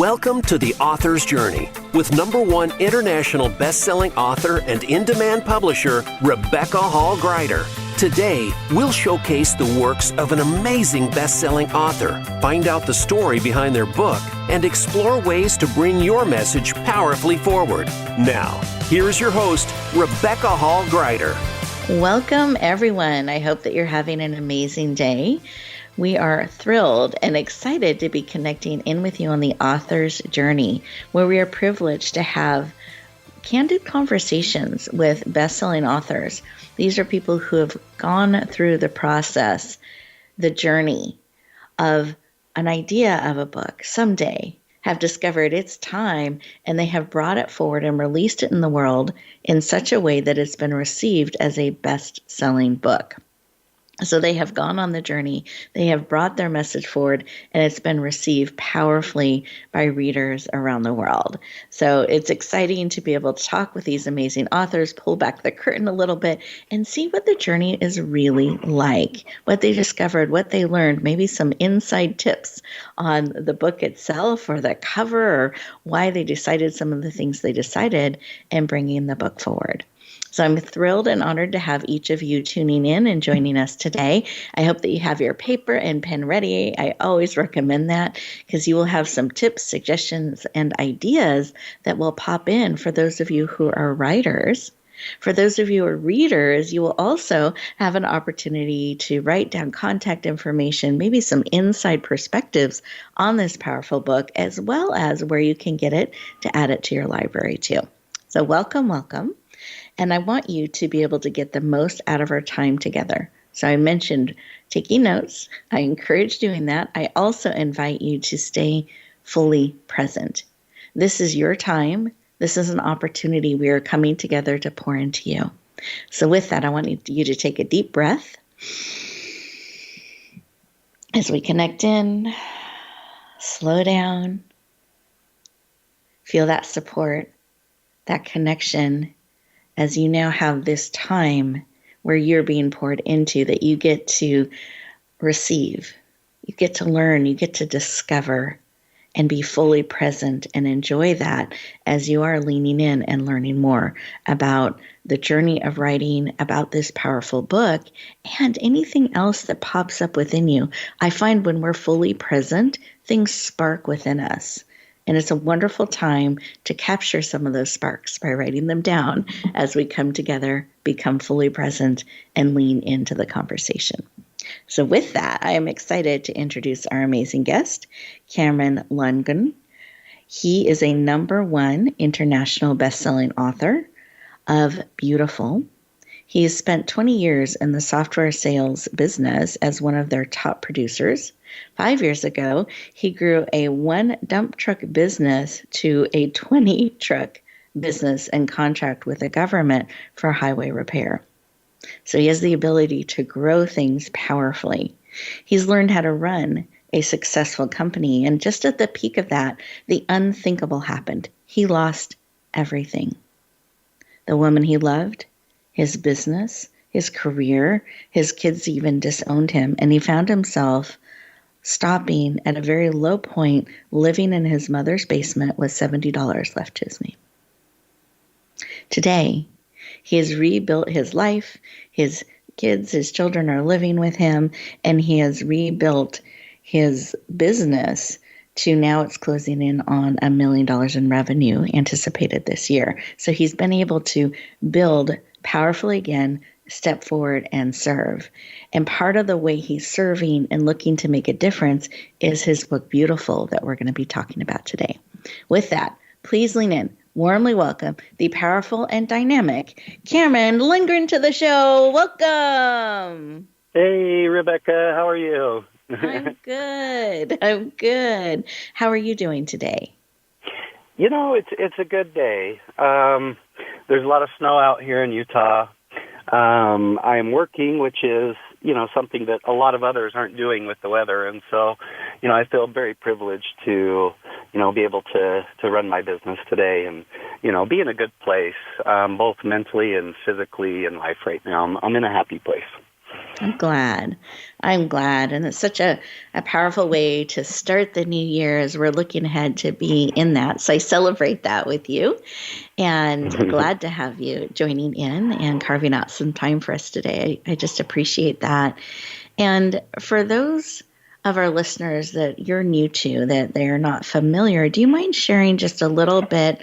Welcome to The Author's Journey with #1 international best-selling author and in-demand publisher, Rebecca Hall Gruyter. Today, we'll showcase the works of an amazing best-selling author, find out the story behind their book, and explore ways to bring your message powerfully forward. Now, here's your host, Rebecca Hall Gruyter. Welcome, everyone. I hope that you're having an amazing day. We are thrilled and excited to be connecting in with you on the author's journey, where we are privileged to have candid conversations with best-selling authors. These are people who have gone through the process, the journey of an idea of a book someday, have discovered its time, and they have brought it forward and released it in the world in such a way that it's been received as a best-selling book. So they have gone on the journey, they have brought their message forward, and it's been received powerfully by readers around the world. So it's exciting to be able to talk with these amazing authors, pull back the curtain a little bit, and see what the journey is really like, what they discovered, what they learned, maybe some inside tips on the book itself or the cover, or why they decided some of the things they decided, and bringing the book forward. So I'm thrilled and honored to have each of you tuning in and joining us today. I hope that you have your paper and pen ready. I always recommend that because you will have some tips, suggestions, and ideas that will pop in for those of you who are writers. For those of you who are readers, you will also have an opportunity to write down contact information, maybe some inside perspectives on this powerful book, as well as where you can get it to add it to your library too. So welcome. And I want you to be able to get the most out of our time together. So I mentioned taking notes. I encourage doing that. I also invite you to stay fully present. This is your time. This is an opportunity we are coming together to pour into you. So with that, I want you to take a deep breath as we connect in, slow down, feel that support, that connection, as you now have this time where you're being poured into, that you get to receive, you get to learn, you get to discover, and be fully present and enjoy that as you are leaning in and learning more about the journey of writing, about this powerful book, and anything else that pops up within you. I find when we're fully present, things spark within us. And it's a wonderful time to capture some of those sparks by writing them down as we come together, become fully present, and lean into the conversation. So with that, I am excited to introduce our amazing guest, Cameron Lundgren. He is a #1 international best-selling author of Beautiful. He has spent 20 years in the software sales business as one of their top producers. 5 years ago, he grew a 1 dump truck business to a 20 truck business and contract with the government for highway repair. So he has the ability to grow things powerfully. He's learned how to run a successful company, and just at the peak of that, the unthinkable happened. He lost everything. The woman he loved, his business, his career, his kids even disowned him, and he found himself stopping at a very low point, living in his mother's basement with $70 left to his name. Today, he has rebuilt his life. His kids, his children are living with him, and he has rebuilt his business to now it's closing in on $1 million in revenue anticipated this year. So he's been able to build powerfully again, step forward and serve. And part of the way he's serving and looking to make a difference is his book, Beautiful, that we're going to be talking about today. With that, please lean in. Warmly welcome the powerful and dynamic Cameron Lundgren to the show. Welcome. Hey, Rebecca. How are you? I'm good. How are you doing today? You know, it's a good day. There's a lot of snow out here in Utah. I am working, which is, something that a lot of others aren't doing with the weather. And so, I feel very privileged to, be able to run my business today and, be in a good place, both mentally and physically in life right now. I'm in a happy place. I'm glad. I'm glad. And it's such a powerful way to start the new year as we're looking ahead to be in that. So I celebrate that with you and glad to have you joining in and carving out some time for us today. I just appreciate that. And for those of our listeners that you're new to, that they're not familiar, do you mind sharing just a little bit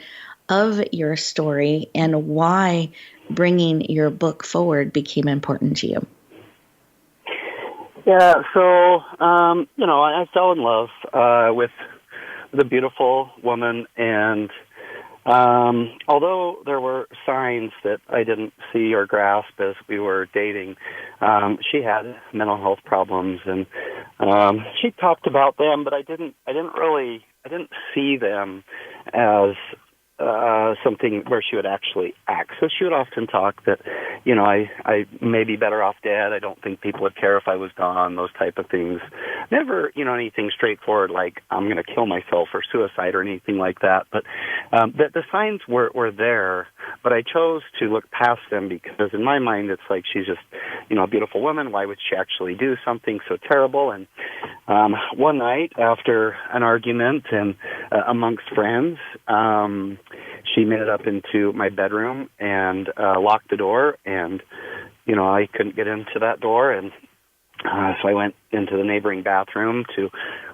of your story and why bringing your book forward became important to you? Yeah, so, I fell in love with the beautiful woman, and although there were signs that I didn't see or grasp as we were dating, she had mental health problems, and she talked about them, but I didn't see them as something where she would actually act. So she would often talk that, I may be better off dead. I don't think people would care if I was gone, those type of things. Never, anything straightforward like I'm going to kill myself or suicide or anything like that. But the signs were there, but I chose to look past them because in my mind it's like she's just, a beautiful woman. Why would she actually do something so terrible? And one night after an argument and amongst friends, she made it up into my bedroom and locked the door, and I couldn't get into that door, and so I went into the neighboring bathroom to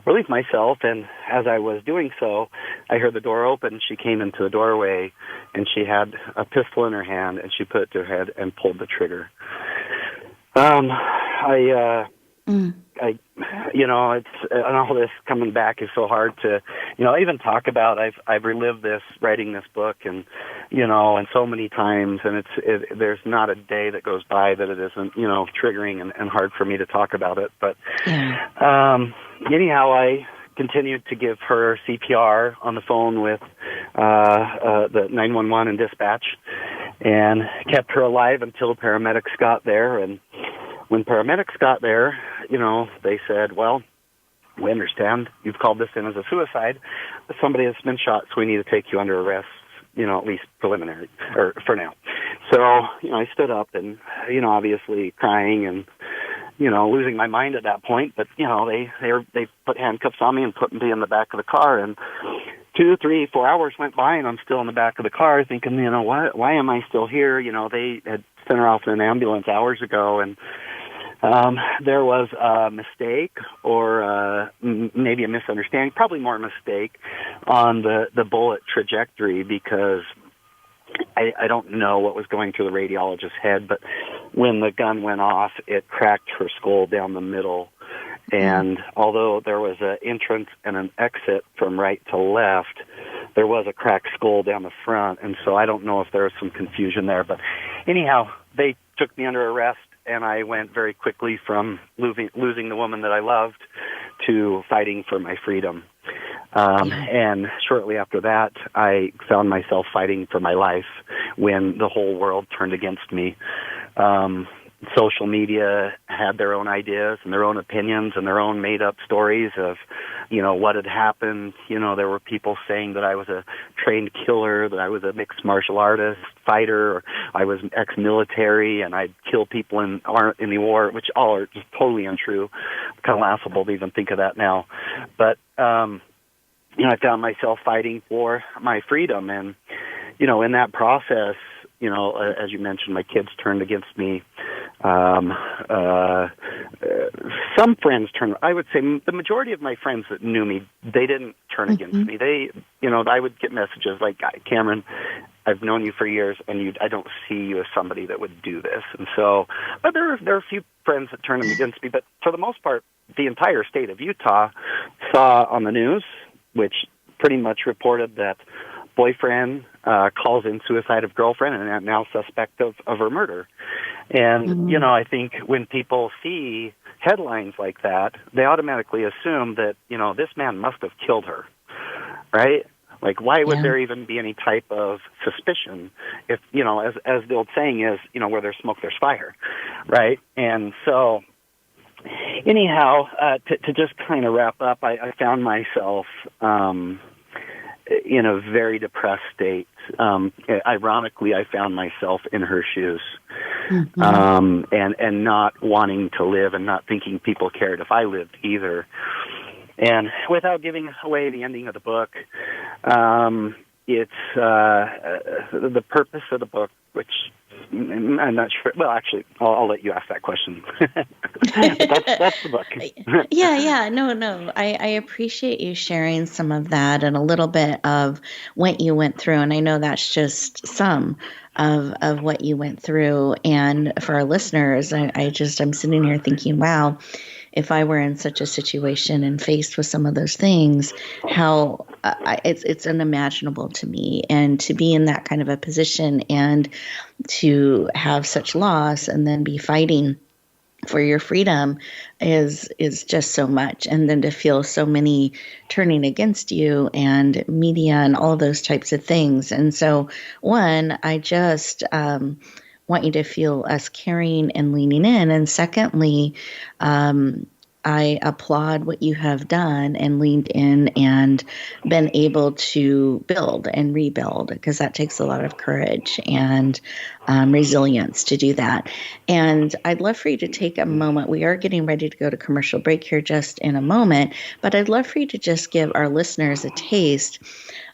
relieve myself, and as I was doing so, I heard the door open. She came into the doorway, and she had a pistol in her hand, and she put it to her head and pulled the trigger. It's and all this coming back is so hard to, even talk about. I've relived this writing this book, and and so many times, and there's not a day that goes by that it isn't, triggering and hard for me to talk about it. But anyhow, I continued to give her CPR on the phone with the 911 and dispatch, and kept her alive until paramedics got there. And when paramedics got there, they said, well, we understand you've called this in as a suicide, but somebody has been shot, so we need to take you under arrest, at least preliminary, or for now. So, I stood up and, obviously crying and, losing my mind at that point, but, they put handcuffs on me and put me in the back of the car, and 2, 3, 4 hours went by, and I'm still in the back of the car thinking, why am I still here? They had sent her off in an ambulance hours ago, and there was a mistake or maybe a misunderstanding, probably more a mistake on the bullet trajectory, because I don't know what was going through the radiologist's head, but when the gun went off, it cracked her skull down the middle. And although there was an entrance and an exit from right to left, there was a cracked skull down the front. And so I don't know if there was some confusion there. But anyhow, they took me under arrest, and I went very quickly from losing the woman that I loved to fighting for my freedom. And shortly after that, I found myself fighting for my life when the whole world turned against me. Social media had their own ideas and their own opinions and their own made-up stories of, what had happened. There were people saying that I was a trained killer, that I was a mixed martial artist, fighter, or I was ex-military and I'd kill people in the war, which all are just totally untrue. Kind of laughable to even think of that now. But, I found myself fighting for my freedom. And, in that process, as you mentioned, my kids turned against me. Some friends turned. I would say the majority of my friends that knew me, they didn't turn against me. They, I would get messages like, Cameron, I've known you for years, and I don't see you as somebody that would do this. And so, but there are a few friends that turned against me. But for the most part, the entire state of Utah saw on the news, which pretty much reported that boyfriend calls in suicide of girlfriend and now suspect of her murder. And, I think when people see headlines like that, they automatically assume that, this man must have killed her, right? Like, why would there even be any type of suspicion if, as the old saying is, where there's smoke, there's fire, right? And so, anyhow, to just kind of wrap up, I found myself, in a very depressed state. Ironically, I found myself in her shoes, and not wanting to live and not thinking people cared if I lived either. And without giving away the ending of the book, it's the purpose of the book, which I'm not sure. Well, actually, I'll let you ask that question. That's the book. Yeah. No. I appreciate you sharing some of that and a little bit of what you went through. And I know that's just some of what you went through. And for our listeners, I'm sitting here thinking, wow, if I were in such a situation and faced with some of those things, how it's unimaginable to me. And to be in that kind of a position and to have such loss and then be fighting for your freedom is just so much. And then to feel so many turning against you and media and all those types of things. And so, one, I just want you to feel us caring and leaning in. And secondly, I applaud what you have done and leaned in and been able to build and rebuild, because that takes a lot of courage and resilience to do that. And I'd love for you to take a moment. We are getting ready to go to commercial break here just in a moment, but I'd love for you to just give our listeners a taste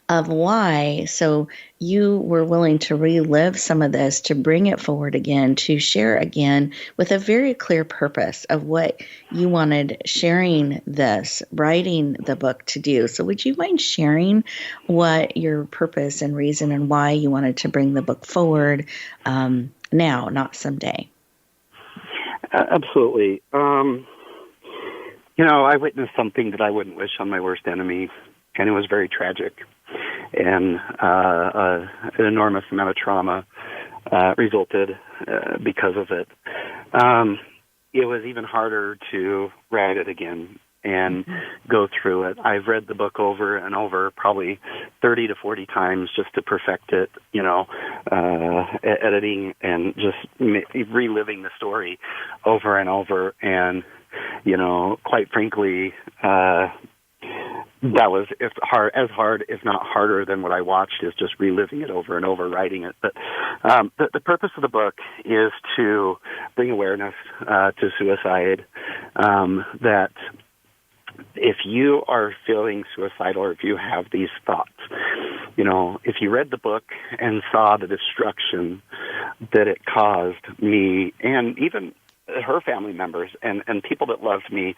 of why. So you were willing to relive some of this, to bring it forward again, to share again with a very clear purpose of what you wanted sharing this, writing the book to do. So would you mind sharing what your purpose and reason and why you wanted to bring the book forward now, not someday? Absolutely. I witnessed something that I wouldn't wish on my worst enemy, and it was very tragic. And an enormous amount of trauma resulted because of it. It was even harder to write it again and go through it. I've read the book over and over, probably 30 to 40 times just to perfect it, editing and just reliving the story over and over. And, quite frankly, that was as hard, if not harder, than what I watched, is just reliving it over and over, writing it. But the purpose of the book is to bring awareness to suicide, that if you are feeling suicidal or if you have these thoughts, if you read the book and saw the destruction that it caused me and even her family members and people that loved me,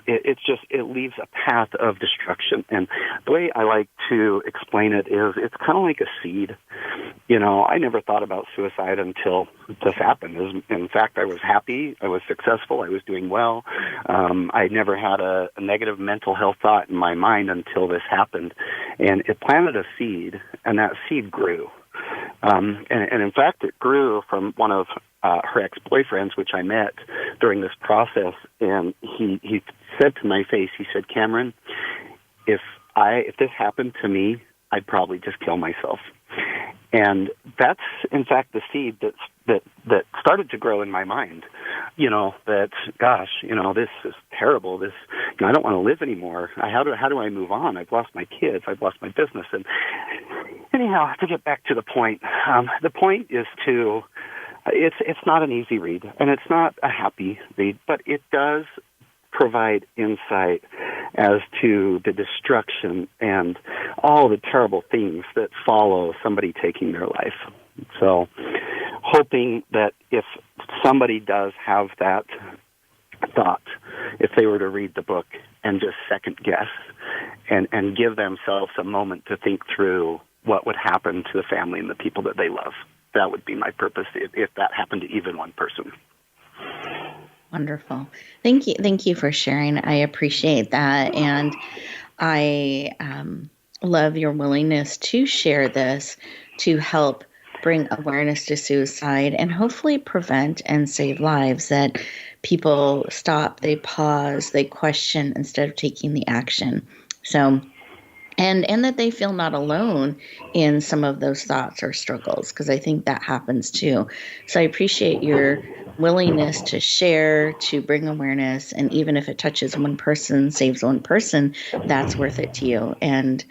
it leaves a path of destruction. And the way I like to explain it is it's kind of like a seed. I never thought about suicide until this happened. In fact, I was happy, I was successful, I was doing well. I never had a negative mental health thought in my mind until this happened. And it planted a seed, and that seed grew. And in fact, it grew from one of her ex-boyfriends, which I met during this process, and he said to my face, he said, "Cameron, if this happened to me, I'd probably just kill myself." And that's, in fact, the seed that started to grow in my mind. That, gosh, this is terrible. This, I don't want to live anymore. How do I move on? I've lost my kids. I've lost my business. And anyhow, to get back to the point is to, it's not an easy read, and it's not a happy read, but it does provide insight as to the destruction and all the terrible things that follow somebody taking their life. So, hoping that if somebody does have that thought, if they were to read the book and just second guess and give themselves a moment to think through what would happen to the family and the people that they love, that would be my purpose if that happened to even one person. Wonderful. Thank you for sharing. I appreciate that. And I love your willingness to share this to help bring awareness to suicide and hopefully prevent and save lives, that people stop, they pause, they question instead of taking the action. So, and that they feel not alone in some of those thoughts or struggles, because I think that happens too. So I appreciate your willingness to share, to bring awareness, and even if it touches one person, saves one person, that's worth it to you. And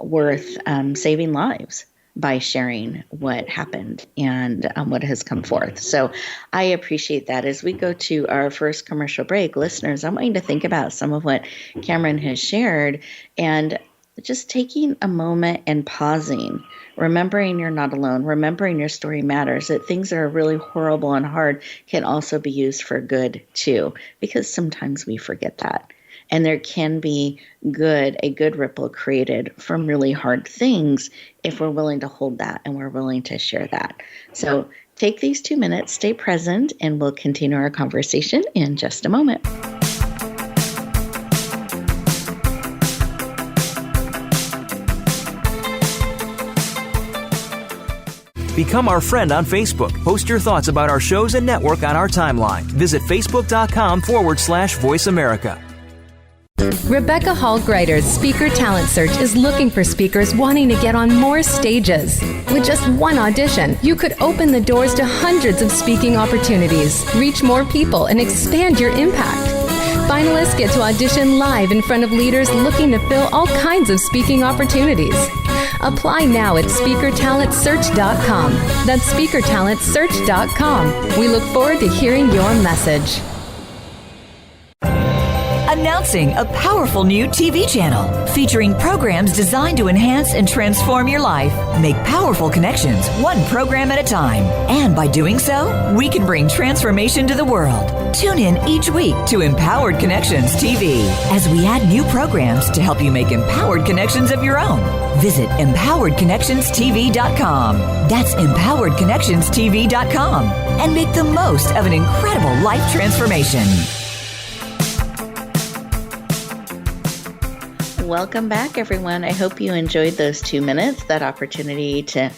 worth saving lives by sharing what happened and what has come forth. So I appreciate that. As we go to our first commercial break, listeners, I want you to think about some of what Cameron has shared and just taking a moment and pausing, remembering you're not alone, remembering your story matters, that things that are really horrible and hard can also be used for good too, because sometimes we forget that. And there can be a good ripple created from really hard things if we're willing to hold that and we're willing to share that. So take these 2 minutes, stay present, and we'll continue our conversation in just a moment. Become our friend on Facebook. Post your thoughts about our shows and network on our timeline. Visit facebook.com/Voice America. Rebecca Hall Gruyter's Speaker Talent Search is looking for speakers wanting to get on more stages. With just one audition, you could open the doors to hundreds of speaking opportunities, reach more people, and expand your impact. Finalists get to audition live in front of leaders looking to fill all kinds of speaking opportunities. Apply now at SpeakerTalentSearch.com. That's SpeakerTalentSearch.com. We look forward to hearing your message. Announcing a powerful new TV channel featuring programs designed to enhance and transform your life. Make powerful connections, one program at a time. And by doing so, we can bring transformation to the world. Tune in each week to Empowered Connections TV as we add new programs to help you make empowered connections of your own. Visit EmpoweredConnectionsTV.com. That's EmpoweredConnectionsTV.com. And make the most of an incredible life transformation. Welcome back, everyone. I hope you enjoyed those 2 minutes, that opportunity to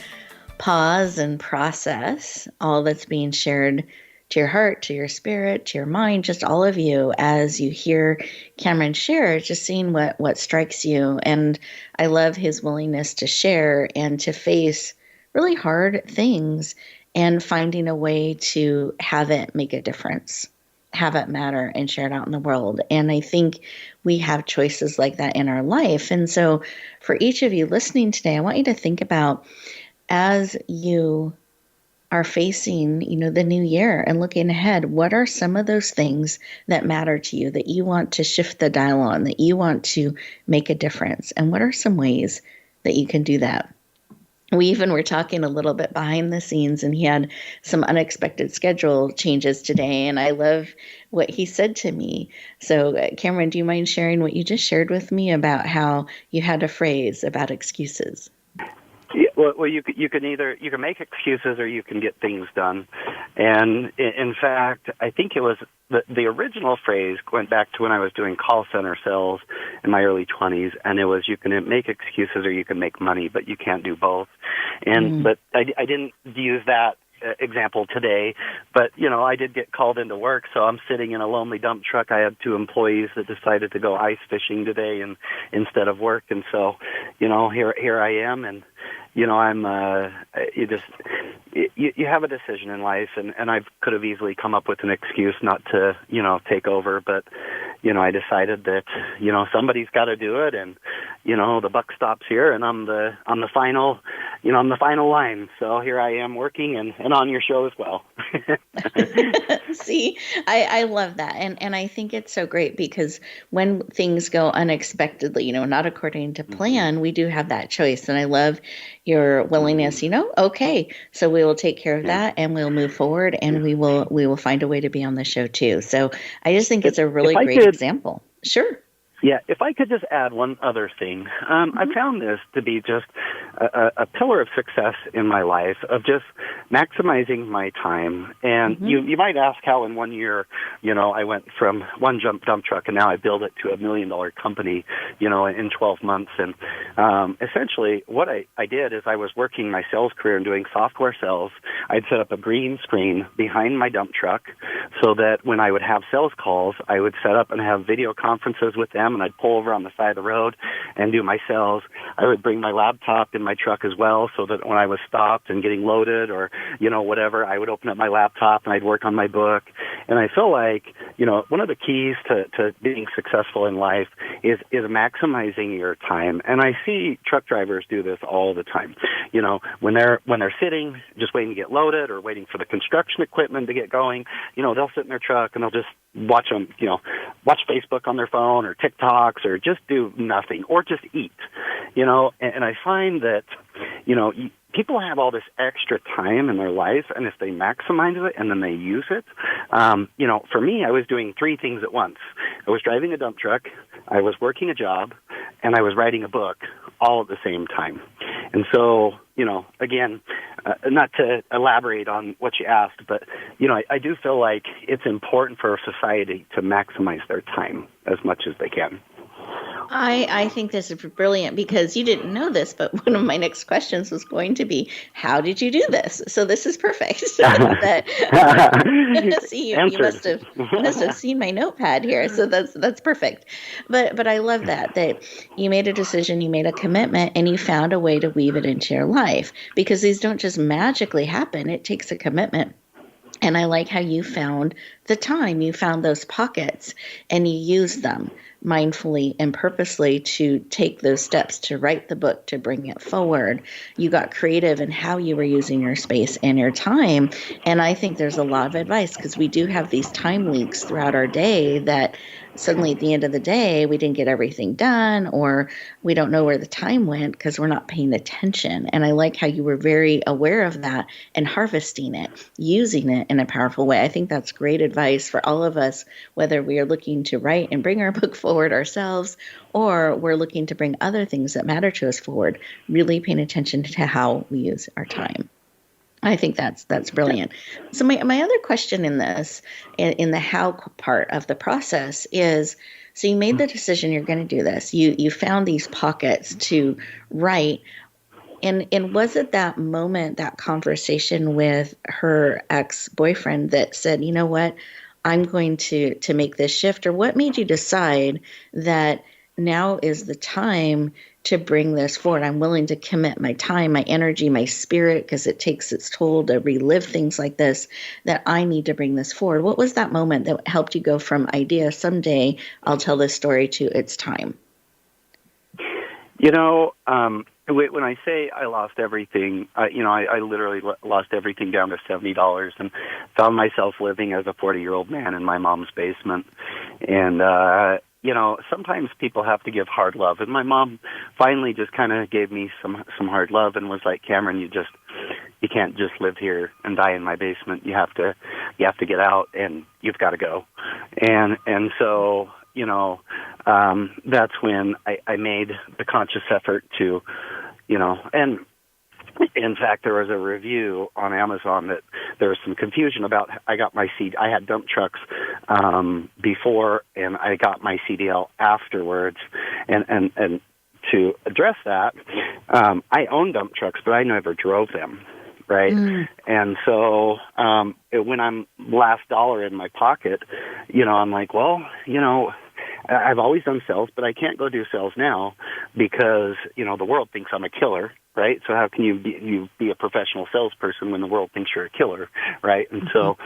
pause and process all that's being shared to your heart, to your spirit, to your mind, just all of you as you hear Cameron share, just seeing what strikes you. And I love his willingness to share and to face really hard things and finding a way to have it make a difference, have it matter, and share it out in the world. And I think we have choices like that in our life. And so for each of you listening today, I want you to think about, as you are facing, the new year and looking ahead, what are some of those things that matter to you, that you want to shift the dial on, that you want to make a difference? And what are some ways that you can do that? We even were talking a little bit behind the scenes, and he had some unexpected schedule changes today, and I love what he said to me. So, Cameron, do you mind sharing what you just shared with me about how you had a phrase about excuses? Yeah, well, you can make excuses or you can get things done. And in fact, I think it was the original phrase went back to when I was doing call center sales in my early 20s, and it was, you can make excuses or you can make money, but you can't do both. And but I didn't use that example today, but I did get called into work, so I'm sitting in a lonely dump truck. I had 2 employees that decided to go ice fishing today and instead of work, and so here I am, and I'm you have a decision in life, and I could have easily come up with an excuse not to take over, but I decided that somebody's got to do it, and the buck stops here, and I'm the final I'm the final line. So here I am working and on your show as well. See, I love that. And I think it's so great because when things go unexpectedly, not according to plan, we do have that choice. And I love your willingness, okay, so we will take care of that and we'll move forward and we will find a way to be on the show too. So I just think it's a really great example. Sure. Yeah, if I could just add one other thing. I found this to be just a pillar of success in my life, of just maximizing my time. And you might ask how in 1 year, I went from one dump truck and now I build it to $1 million company, in 12 months. And essentially what I did is I was working my sales career and doing software sales. I'd set up a green screen behind my dump truck so that when I would have sales calls, I would set up and have video conferences with them, and I'd pull over on the side of the road and do my sales. I would bring my laptop in my truck as well so that when I was stopped and getting loaded or, whatever, I would open up my laptop and I'd work on my book. And I feel like, one of the keys to being successful in life is maximizing your time. And I see truck drivers do this all the time. When they're sitting, just waiting to get loaded or waiting for the construction equipment to get going, they'll sit in their truck and they'll just watch Facebook on their phone or TikToks or just do nothing or just eat, and I find that, people have all this extra time in their life, and if they maximize it and then they use it, for me, I was doing three things at once. I was driving a dump truck, I was working a job, and I was writing a book all at the same time. And so, again, not to elaborate on what you asked, but, I do feel like it's important for society to maximize their time as much as they can. I think this is brilliant because you didn't know this, but one of my next questions was going to be, how did you do this? So this is perfect. See, you must have seen my notepad here. So that's perfect. But I love that you made a decision, you made a commitment, and you found a way to weave it into your life, because these don't just magically happen. It takes a commitment. And I like how you found the time, you found those pockets, and you used them mindfully and purposely to take those steps to write the book, to bring it forward. You got creative in how you were using your space and your time. And I think there's a lot of advice, because we do have these time leaks throughout our day that suddenly at the end of the day, we didn't get everything done, or we don't know where the time went because we're not paying attention. And I like how you were very aware of that and harvesting it, using it in a powerful way. I think that's great advice for all of us, whether we are looking to write and bring our book forward ourselves, or we're looking to bring other things that matter to us forward, really paying attention to how we use our time. I think that's brilliant. So my other question in this, in the how part of the process is, so you made the decision you're going to do this. You found these pockets to write. And was it that moment, that conversation with her ex-boyfriend that said, you know what, I'm going to make this shift? Or what made you decide that now is the time to bring this forward? I'm willing to commit my time, my energy, my spirit, because it takes its toll to relive things like this, that I need to bring this forward. What was that moment that helped you go from idea, someday I'll tell this story, to it's time? When I say I lost everything, I literally lost everything down to $70 and found myself living as a 40-year-old man in my mom's basement. And, sometimes people have to give hard love. And my mom finally just kind of gave me some hard love and was like, Cameron, you can't just live here and die in my basement. You have to get out, and you've got to go. And so, that's when I made the conscious effort to, and in fact, there was a review on Amazon that there was some confusion about. I got my I had dump trucks before, and I got my CDL afterwards. And to address that, I own dump trucks, but I never drove them, right? Mm. And so when I'm last dollar in my pocket, I'm like, well, I've always done sales, but I can't go do sales now because, the world thinks I'm a killer, right? So how can you be a professional salesperson when the world thinks you're a killer, right? And so,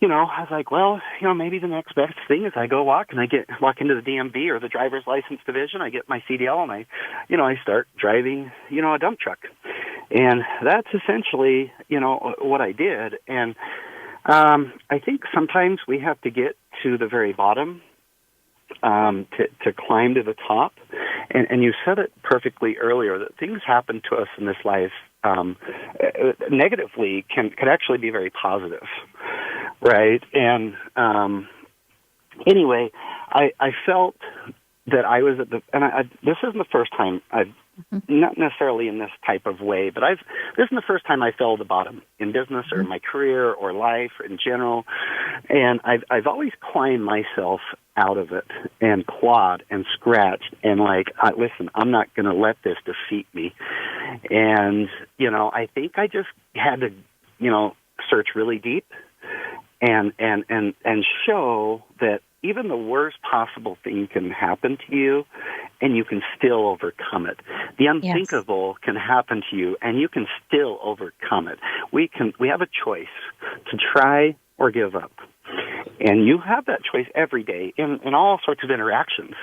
I was like, well, maybe the next best thing is I go walk into the DMV or the driver's license division. I get my CDL and I start driving, a dump truck. And that's essentially, what I did. And I think sometimes we have to get to the very bottom to climb to the top. And you said it perfectly earlier, that things happen to us in this life negatively can actually be very positive, right? And anyway, I felt that I was at this isn't the first time I've, not necessarily in this type of way, but this is the first time I fell to the bottom in business or in my career or life in general. And I've always climbed myself out of it and clawed and scratched and listen, I'm not going to let this defeat me. And, I think I just had to, search really deep and show that even the worst possible thing can happen to you, and you can still overcome it. The unthinkable can happen to you, and you can still overcome it. We have a choice to try or give up. And you have that choice every day in all sorts of interactions,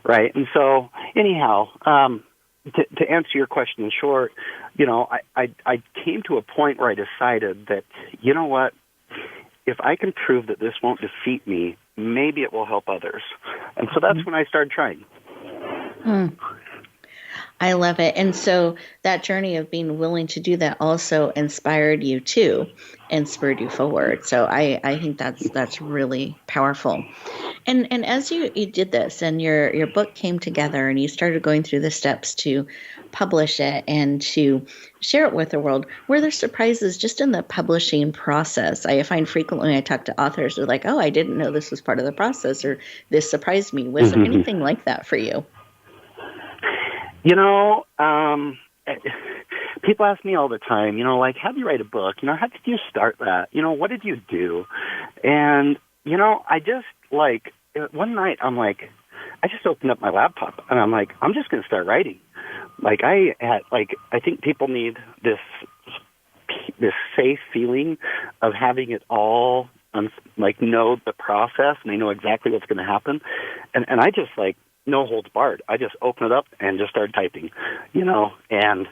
right? And so, anyhow, to answer your question in short, I came to a point where I decided that, you know what, if I can prove that this won't defeat me, maybe it will help others. And so that's when I started trying. I love it. And so that journey of being willing to do that also inspired you too and spurred you forward. So I think that's really powerful. And as you did this and your book came together and you started going through the steps to publish it and to share it with the world, were there surprises just in the publishing process? I find frequently I talk to authors, they're like, oh, I didn't know this was part of the process, or this surprised me. Was there anything like that for you? People ask me all the time, like, how do you write a book? How did you start that? What did you do? And, I just, one night I'm like, I just opened up my laptop and I'm like, I'm just going to start writing. I think people need this safe feeling of having it all, know the process and they know exactly what's going to happen. And I just, no holds barred. I just opened it up and just started typing, and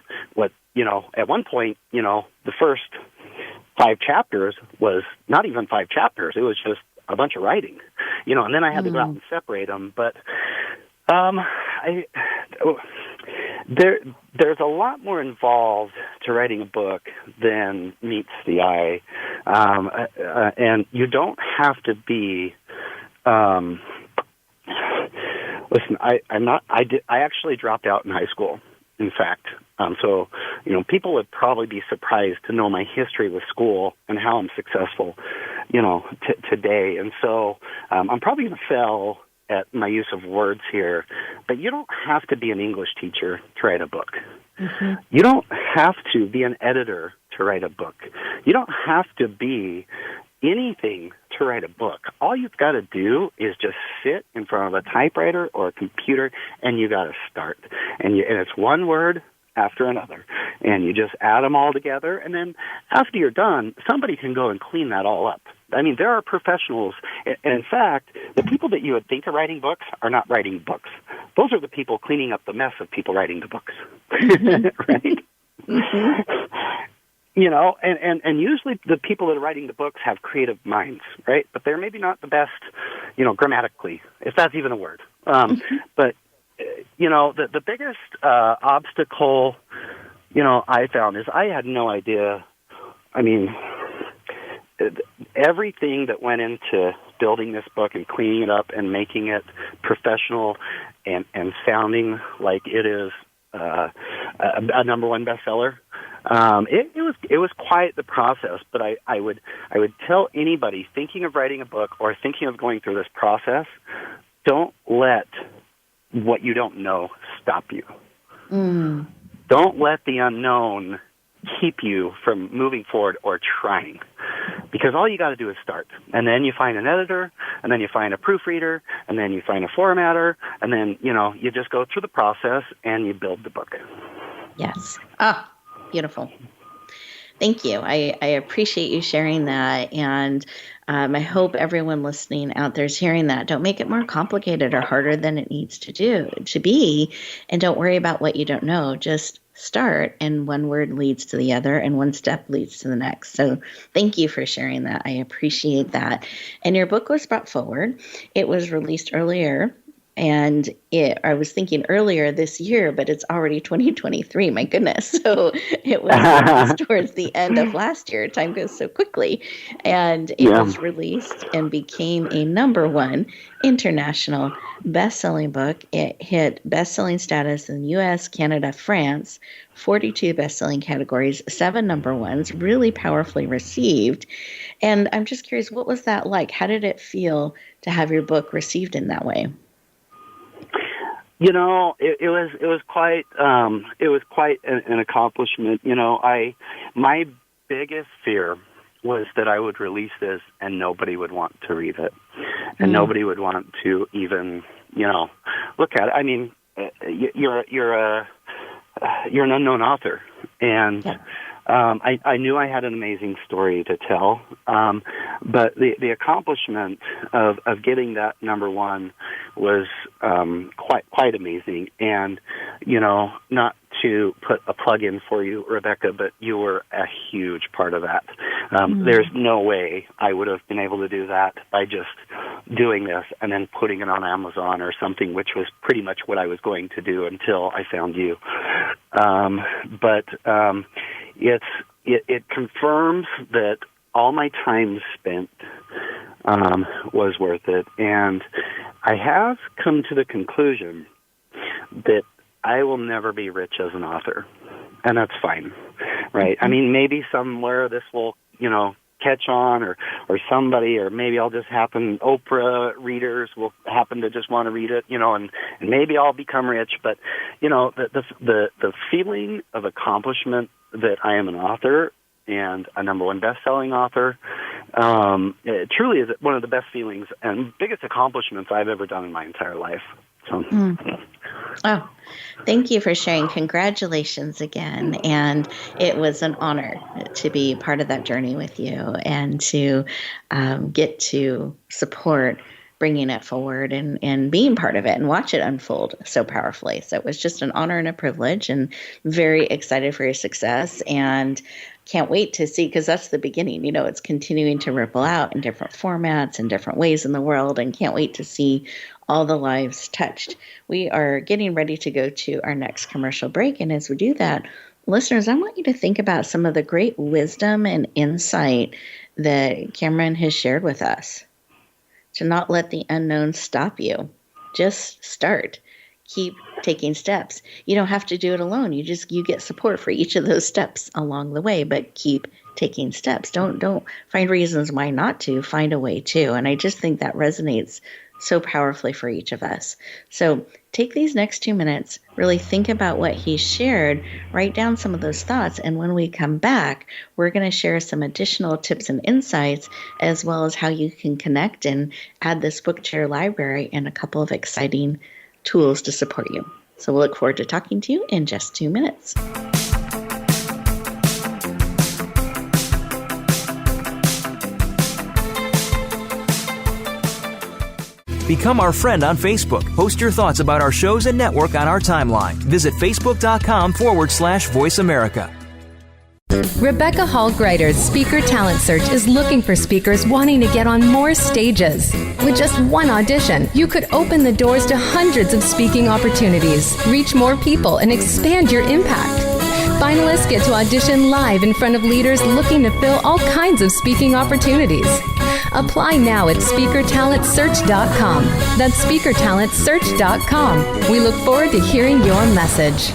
at one point, the first 5 chapters was not even 5 chapters. It was just a bunch of writing, and then I had to go out and separate them. But, there's a lot more involved to writing a book than meets the eye. And you don't have to be, listen, I actually dropped out in high school, in fact. So people would probably be surprised to know my history with school and how I'm successful, today. And so I'm probably going to fail at my use of words here, but you don't have to be an English teacher to write a book. Mm-hmm. You don't have to be an editor to write a book. You don't have to be anything to write a book. All you've got to do is just sit in front of a typewriter or a computer, and you got to start. And it's one word after another, and you just add them all together, and then after you're done, somebody can go and clean that all up. I mean, there are professionals, and in fact, the people that you would think are writing books are not writing books. Those are the people cleaning up the mess of people writing the books, right? Mm-hmm. And usually the people that are writing the books have creative minds, right? But they're maybe not the best, grammatically, if that's even a word. But, the biggest obstacle, I found is I had no idea. I mean, everything that went into building this book and cleaning it up and making it professional and sounding like it is a number one bestseller. It was quite the process, but I would tell anybody thinking of writing a book or thinking of going through this process, don't let what you don't know stop you. Don't let the unknown keep you from moving forward or trying, because all you got to do is start, and then you find an editor, and then you find a proofreader, and then you find a formatter, and then you just go through the process and you build the book. Yes. Beautiful. Thank you. I appreciate you sharing that. And I hope everyone listening out there is hearing that. Don't make it more complicated or harder than it needs to be. And don't worry about what you don't know. Just start, and one word leads to the other, and one step leads to the next. So thank you for sharing that. I appreciate that. And your book was brought forward. It was released earlier. And I was thinking earlier this year, but it's already 2023. My goodness. So it was released towards the end of last year. Time goes so quickly. And it was released and became a #1 international best-selling book. It hit best-selling status in the U.S., Canada, France, 42 best-selling categories, 7 #1s, really powerfully received. And I'm just curious, what was that like? How did it feel to have your book received in that way? It was quite an accomplishment. My biggest fear was that I would release this and nobody would want to read it, and nobody would want to even look at it. I mean, you're an unknown author, and I knew I had an amazing story to tell, but the accomplishment of getting that number one was quite amazing. And not to put a plug in for you, Rebecca, but you were a huge part of that. There's no way I would have been able to do that by just doing this and then putting it on Amazon or something, which was pretty much what I was going to do until I found you. It confirms that all my time spent was worth it, and I have come to the conclusion that I will never be rich as an author, and that's fine, right? I mean, maybe somewhere this will, catch on, or somebody, or maybe I'll just Oprah readers will happen to just want to read it, and maybe I'll become rich. But, the feeling of accomplishment that I am an author and a number one best-selling author, it truly is one of the best feelings and biggest accomplishments I've ever done in my entire life. So. Oh, thank you for sharing. Congratulations again. And it was an honor to be part of that journey with you and to get to support bringing it forward and being part of it and watch it unfold so powerfully. So it was just an honor and a privilege, and very excited for your success, and can't wait to see, because that's the beginning. It's continuing to ripple out in different formats and different ways in the world, and can't wait to see all the lives touched. We are getting ready to go to our next commercial break. And as we do that, listeners, I want you to think about some of the great wisdom and insight that Cameron has shared with us. To not let the unknown stop you. Just start. Keep taking steps. You don't have to do it alone. You get support for each of those steps along the way, but keep taking steps. Don't find reasons why not to. Find a way to. And I just think that resonates so powerfully for each of us. So take these next 2 minutes, really think about what he shared, write down some of those thoughts, and when we come back, we're going to share some additional tips and insights, as well as how you can connect and add this book to your library and a couple of exciting tools to support you. So we'll look forward to talking to you in just 2 minutes. Become our friend on Facebook. Post your thoughts about our shows and network on our timeline. Visit facebook.com/Voice America. Rebecca Hall Gruyter's Speaker Talent Search is looking for speakers wanting to get on more stages. With just one audition, you could open the doors to hundreds of speaking opportunities, reach more people, and expand your impact. Finalists get to audition live in front of leaders looking to fill all kinds of speaking opportunities. Apply now at SpeakerTalentSearch.com. That's SpeakerTalentSearch.com. We look forward to hearing your message.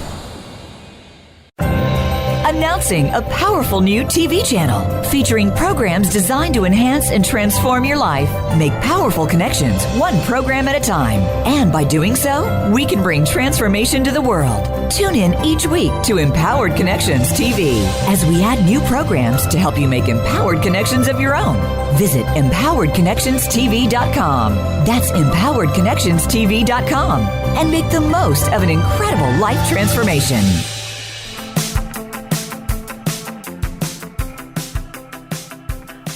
Announcing a powerful new TV channel featuring programs designed to enhance and transform your life. Make powerful connections, one program at a time. And by doing so, we can bring transformation to the world. Tune in each week to Empowered Connections TV as we add new programs to help you make empowered connections of your own. Visit EmpoweredConnectionsTV.com. That's EmpoweredConnectionsTV.com. And make the most of an incredible life transformation.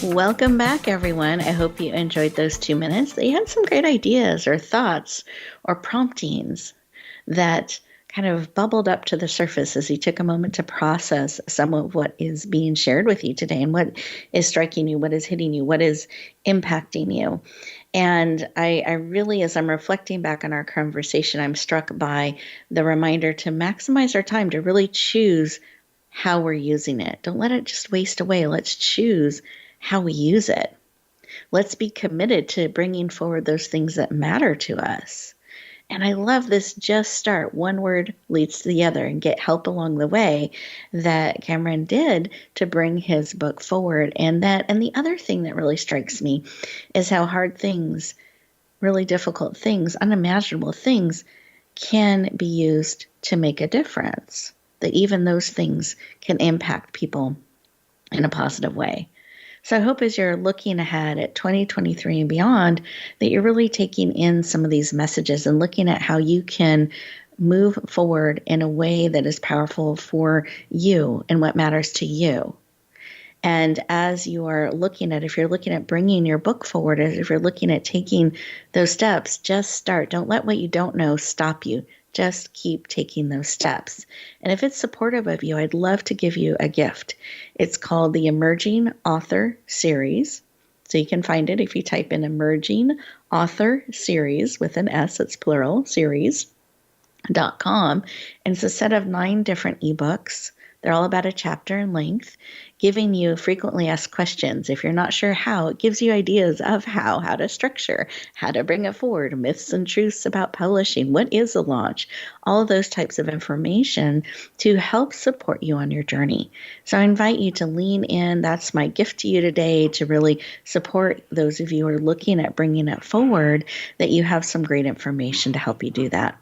Welcome back, everyone. I hope you enjoyed those 2 minutes. That you had some great ideas or thoughts or promptings that kind of bubbled up to the surface as you took a moment to process some of what is being shared with you today and what is striking you, what is hitting you, what is impacting you. And I really, as I'm reflecting back on our conversation, I'm struck by the reminder to maximize our time, to really choose how we're using it. Don't let it just waste away. Let's choose how we use it. Let's be committed to bringing forward those things that matter to us. And I love this just start. One word leads to the other, and get help along the way that Cameron did to bring his book forward. And the other thing that really strikes me is how hard things, really difficult things, unimaginable things can be used to make a difference. That even those things can impact people in a positive way. So I hope as you're looking ahead at 2023 and beyond, that you're really taking in some of these messages and looking at how you can move forward in a way that is powerful for you and what matters to you. And as you are looking at, if you're looking at bringing your book forward, if you're looking at taking those steps, just start. Don't let what you don't know stop you. Just keep taking those steps. And if it's supportive of you, I'd love to give you a gift. It's called the Emerging Author Series. So you can find it if you type in Emerging Author Series with an S, it's plural, series.com. And it's a set of 9 different ebooks. They're all about a chapter in length, giving you frequently asked questions. If you're not sure how, it gives you ideas of how to structure, how to bring it forward, myths and truths about publishing, what is a launch, all of those types of information to help support you on your journey. So I invite you to lean in. That's my gift to you today, to really support those of you who are looking at bringing it forward, that you have some great information to help you do that.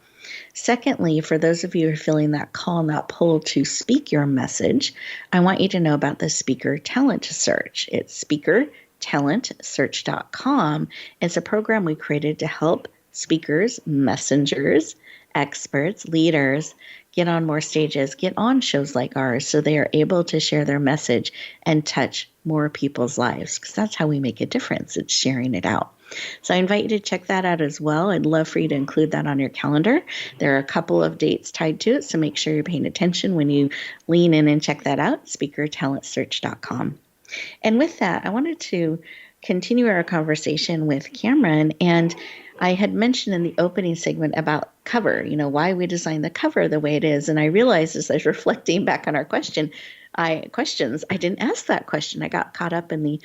Secondly, for those of you who are feeling that call and that pull to speak your message, I want you to know about the Speaker Talent Search. It's speakertalentsearch.com. It's a program we created to help speakers, messengers, experts, leaders get on more stages, get on shows like ours so they are able to share their message and touch more people's lives, because that's how we make a difference. It's sharing it out. So I invite you to check that out as well. I'd love for you to include that on your calendar. There are a couple of dates tied to it, so make sure you're paying attention when you lean in and check that out, speakertalentsearch.com. And with that, I wanted to continue our conversation with Cameron, and I had mentioned in the opening segment about cover, why we designed the cover the way it is. And I realized as I was reflecting back on our questions, I didn't ask that question. I got caught up in the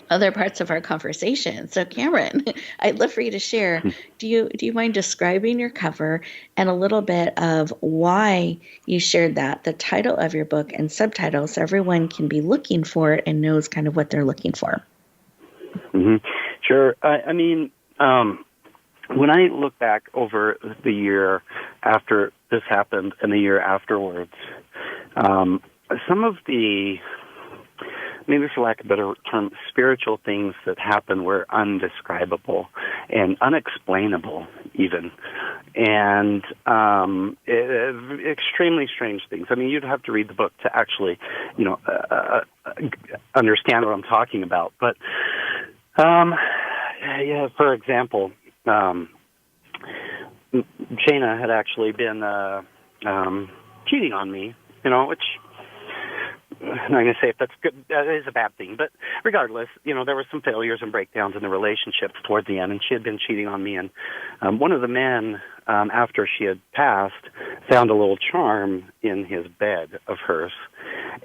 other parts of our conversation. So Cameron, I'd love for you to share, do you mind describing your cover and a little bit of why you shared that, the title of your book and subtitles, so everyone can be looking for it and knows kind of what they're looking for? Mm-hmm. Sure. When I look back over the year after this happened and the year afterwards, some of the, maybe for lack of a better term, spiritual things that happened were undescribable and unexplainable even. And extremely strange things. I mean, you'd have to read the book to actually, understand what I'm talking about. But, for example, Shayna had actually been cheating on me, which I'm not going to say if that's good. That is a bad thing. But regardless, there were some failures and breakdowns in the relationships towards the end, and she had been cheating on me. And one of the men, after she had passed, found a little charm in his bed of hers.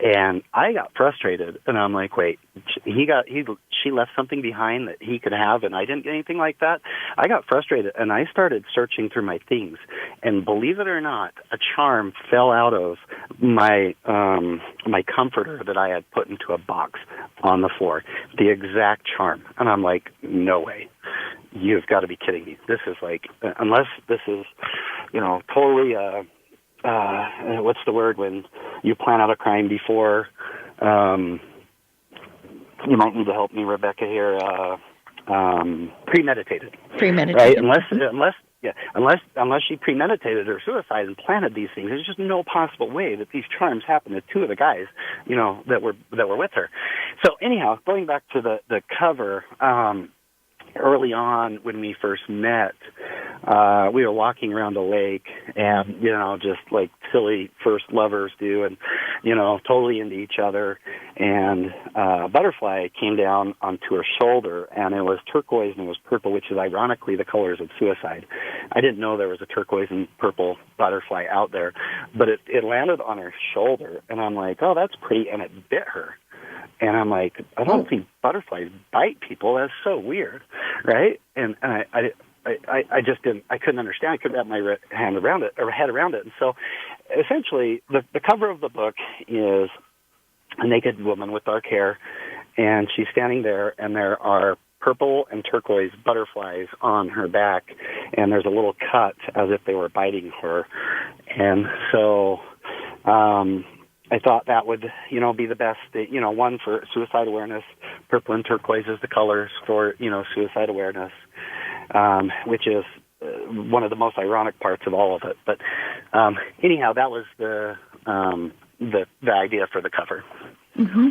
And I got frustrated, and I'm like, wait, she left something behind that he could have, and I didn't get anything like that. I got frustrated, and I started searching through my things. And believe it or not, a charm fell out of my my comforter that I had put into a box on the floor. The exact charm. And I'm like, no way. You've got to be kidding me. This is like, unless this is, totally, what's the word when you plan out a crime before, you might need to help me, Rebecca, here, premeditated. Right? Unless she premeditated her suicide and planted these things, there's just no possible way that these charms happened to two of the guys, that were with her. So anyhow, going back to the cover, early on when we first met, we were walking around a lake and, just like silly first lovers do and, totally into each other. And a butterfly came down onto her shoulder, and it was turquoise and it was purple, which is ironically the colors of suicide. I didn't know there was a turquoise and purple butterfly out there, but it landed on her shoulder, and I'm like, oh, that's pretty, and it bit her. And I'm like, I don't think butterflies bite people. That's so weird, right? And I just didn't. I couldn't understand. I couldn't wrap my head around it. And so, essentially, the cover of the book is a naked woman with dark hair, and she's standing there, and there are purple and turquoise butterflies on her back, and there's a little cut as if they were biting her, and so. I thought that would, be the best, one for suicide awareness. Purple and turquoise is the colors for, suicide awareness, which is one of the most ironic parts of all of it. But anyhow, that was the idea for the cover. Mm-hmm.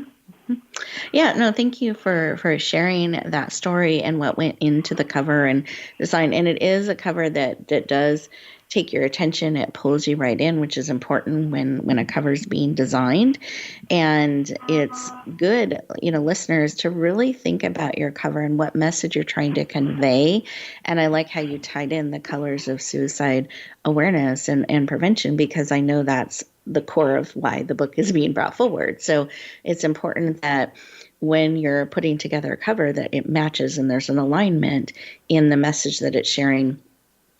Yeah, no, thank you for sharing that story and what went into the cover and design. And it is a cover that does take your attention. It pulls you right in, which is important when a cover is being designed. And it's good, listeners, to really think about your cover and what message you're trying to convey. And I like how you tied in the colors of suicide awareness and prevention, because I know that's the core of why the book is being brought forward. So it's important that when you're putting together a cover that it matches and there's an alignment in the message that it's sharing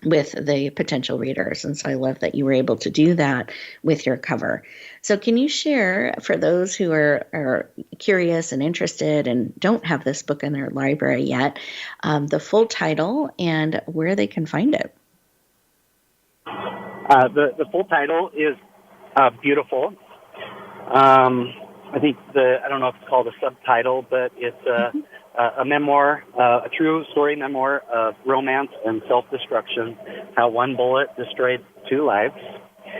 with the potential readers. And so I love that you were able to do that with your cover. So can you share, for those who are curious and interested and don't have this book in their library yet, the full title and where they can find it? The full title is Beautiful. I think I don't know if it's called a subtitle, but it's a memoir, a true story memoir of romance and self-destruction, how one bullet destroyed 2 lives.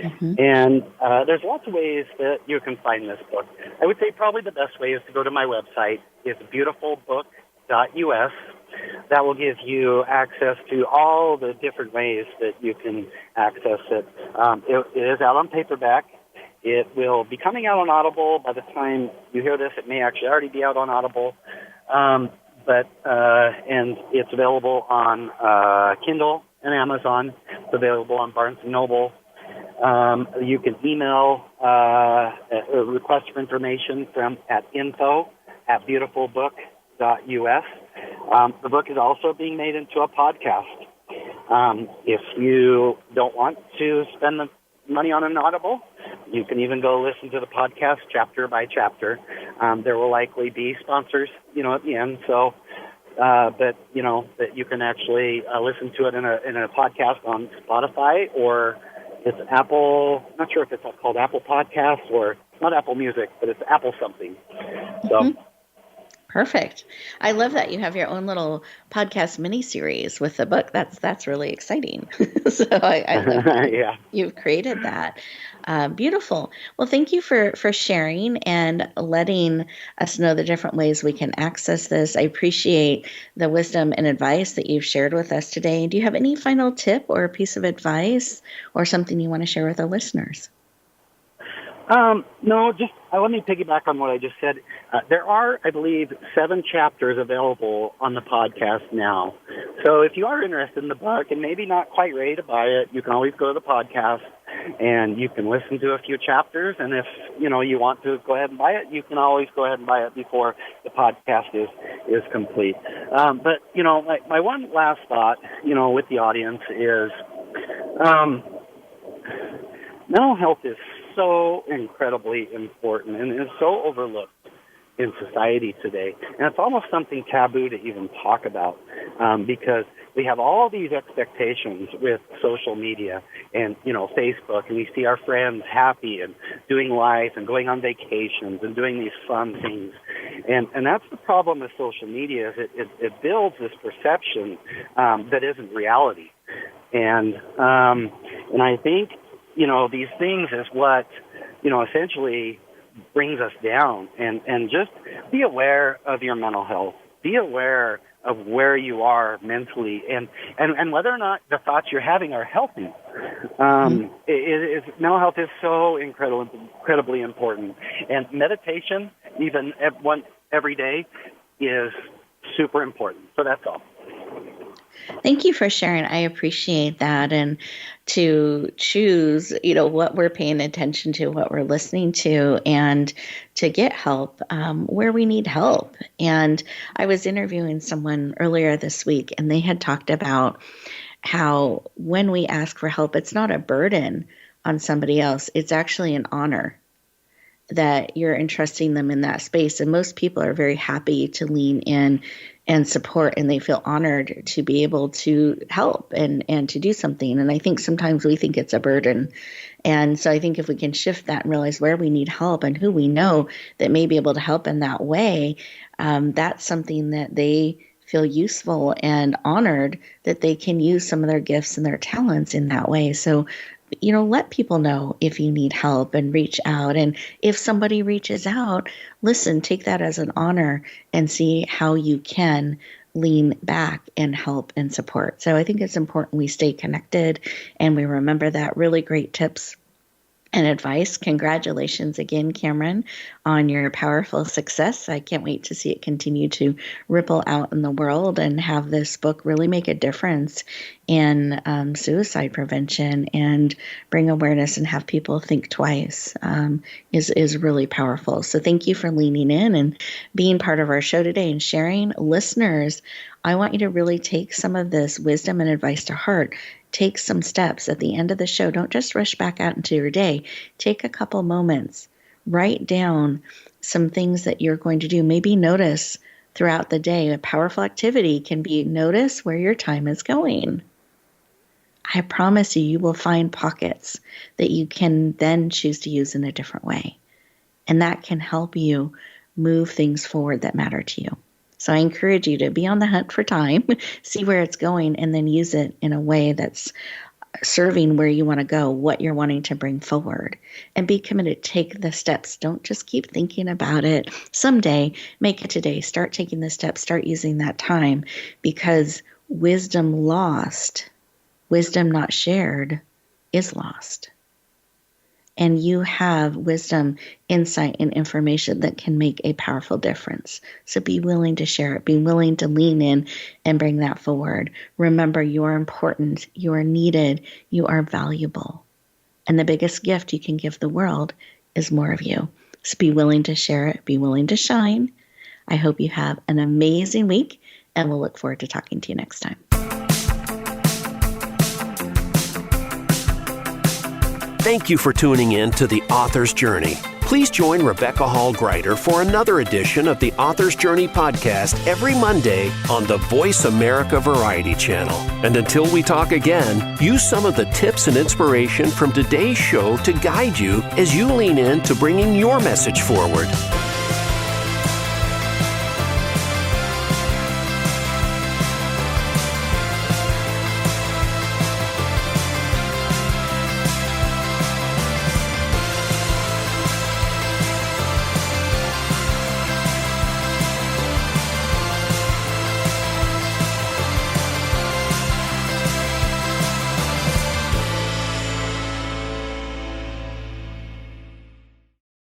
Mm-hmm. And there's lots of ways that you can find this book. I would say probably the best way is to go to my website. It's beautifulbook.us. That will give you access to all the different ways that you can access it. It is out on paperback. It will be coming out on Audible. By the time you hear this, it may actually already be out on Audible. And it's available on Kindle and Amazon. It's available on Barnes & Noble. You can email a request for information at info@beautifulbook.us. The book is also being made into a podcast. If you don't want to spend the money on an Audible, you can even go listen to the podcast chapter by chapter. There will likely be sponsors, at the end. So, that you can actually listen to it in a podcast on Spotify, or it's Apple. I'm not sure if it's called Apple Podcasts or not Apple Music, but it's Apple something. So. Mm-hmm. Perfect. I love that you have your own little podcast mini-series with the book. That's really exciting. So I love that yeah. You've created that. Beautiful. Well, thank you for sharing and letting us know the different ways we can access this. I appreciate the wisdom and advice that you've shared with us today. Do you have any final tip or a piece of advice or something you want to share with the listeners? No, just let me piggyback on what I just said. There are, I believe, 7 chapters available on the podcast now. So if you are interested in the book and maybe not quite ready to buy it, you can always go to the podcast and you can listen to a few chapters. And if, you want to go ahead and buy it, you can always go ahead and buy it before the podcast is complete. But, my one last thought, with the audience is mental health is so incredibly important and is so overlooked in society today. And it's almost something taboo to even talk about because we have all these expectations with social media and, Facebook, and we see our friends happy and doing life and going on vacations and doing these fun things. And that's the problem with social media, is it builds this perception that isn't reality. And I think, these things is what, essentially brings us down. And just be aware of your mental health. Be aware of where you are mentally and whether or not the thoughts you're having are healthy. Mental health is so incredibly important. And meditation, even every day, is super important. So that's all. Thank you for sharing. I appreciate that. And to choose, what we're paying attention to, what we're listening to, and to get help where we need help. And I was interviewing someone earlier this week, and they had talked about how when we ask for help, it's not a burden on somebody else. It's actually an honor that you're entrusting them in that space. And most people are very happy to lean in and support, and they feel honored to be able to help and to do something. And I think sometimes we think it's a burden. And so I think if we can shift that and realize where we need help and who we know that may be able to help in that way, that's something that they feel useful and honored that they can use some of their gifts and their talents in that way. So, let people know if you need help and reach out. And if somebody reaches out, listen, take that as an honor and see how you can lean back and help and support. So I think it's important we stay connected and we remember that. Really great tips and advice. Congratulations again, Cameron, on your powerful success. I can't wait to see it continue to ripple out in the world and have this book really make a difference in suicide prevention and bring awareness and have people think twice is really powerful. So thank you for leaning in and being part of our show today and sharing. Listeners, I want you to really take some of this wisdom and advice to heart. Take some steps at the end of the show. Don't just rush back out into your day. Take a couple moments. Write down some things that you're going to do. Maybe notice throughout the day. A powerful activity can be notice where your time is going. I promise you will find pockets that you can then choose to use in a different way. And that can help you move things forward that matter to you. So I encourage you to be on the hunt for time, see where it's going, and then use it in a way that's serving where you want to go, what you're wanting to bring forward. And be committed. Take the steps. Don't just keep thinking about it. Someday, make it today. Start taking the steps. Start using that time, because wisdom lost, wisdom not shared, is lost. And you have wisdom, insight, and information that can make a powerful difference. So be willing to share it. Be willing to lean in and bring that forward. Remember, you are important. You are needed. You are valuable. And the biggest gift you can give the world is more of you. So be willing to share it. Be willing to shine. I hope you have an amazing week, and we'll look forward to talking to you next time. Thank you for tuning in to The Author's Journey. Please join Rebecca Hall Gruyter for another edition of the Author's Journey podcast every Monday on the Voice America Variety Channel. And until we talk again, use some of the tips and inspiration from today's show to guide you as you lean in to bringing your message forward.